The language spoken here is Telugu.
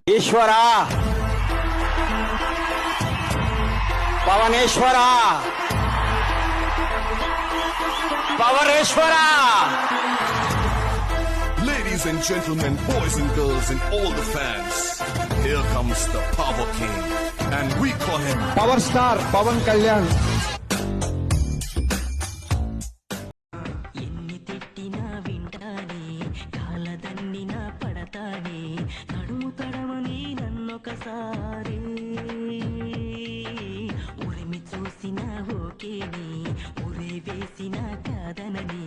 Eshwara, పవనేశ్వరా, పవరేశ్వరా. Ladies and gentlemen, boys and girls and all the fans, here comes the Power King and we call him Power Star Pawan Kalyan. ఎన్ని తిట్టినా వింటానే, కాలదన్నినా పడతానే, నడుము తడమని నన్నొకసారి ఉరిమి చూసినా ఓకేని, ఉరే వేసినా కాదనని,